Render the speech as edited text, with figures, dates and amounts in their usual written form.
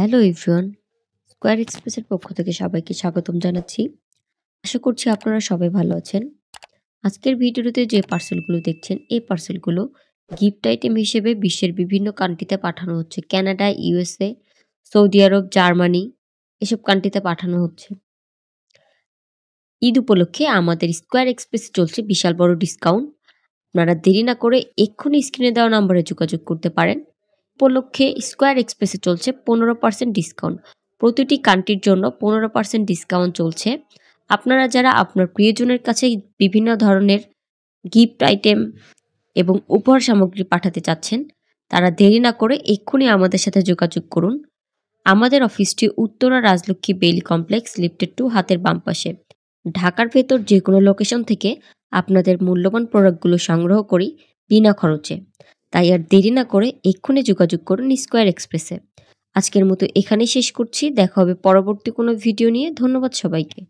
Hello everyone, square এক্সপ্রেসের পক্ষ থেকে সবাইকে স্বাগতম জানাচ্ছি। আশা করছি আপনারা সবাই ভালো আছেন। আজকের ভিডিওতে যে পার্সেলগুলো দেখছেন, এই পার্সেলগুলো গিফট আইটেম হিসেবে বিশ্বের বিভিন্ন কান্ট্রিতে পাঠানো হচ্ছে। কানাডা, ইউএসএ, সৌদি আরব, জার্মানি এসব কান্ট্রিতে পাঠানো হচ্ছে। ঈদ উপলক্ষে আমাদের স্কোয়ার এক্সপ্রেসে চলছে বিশাল বড় ডিসকাউন্ট। আপনারা দেরি না করে এক্ষুনি স্ক্রিনে দেওয়া নম্বরে যোগাযোগ করতে পারেন। উপলক্ষে স্কোয়ার এক্সপ্রেসে চলছে 15% ডিসকাউন্ট। প্রতিটি কান্ট্রির জন্য 15% ডিসকাউন্ট চলছে। আপনারা যারা আপনার প্রিয়জনের কাছে বিভিন্ন ধরনের গিফট আইটেম এবং উপহার সামগ্রী পাঠাতে চাচ্ছেন, তারা দেরি না করে এক্ষুনি আমাদের সাথে যোগাযোগ করুন। আমাদের অফিসটি Uttara Rajlakshmi Bailey complex, lifted 2, হাতের বাম পাশে। ঢাকার ভেতর যে কোনো লোকেশন থেকে আপনাদের মূল্যবান প্রোডাক্টগুলো সংগ্রহ করি বিনা খরচে। তাই আর দেরি না করে এক্ষুনি যোগাযোগ করুন স্কোয়ার এক্সপ্রেসে। আজকের মতো এখানেই শেষ করছি। দেখা হবে পরবর্তী কোনো ভিডিও নিয়ে। ধন্যবাদ সবাইকে।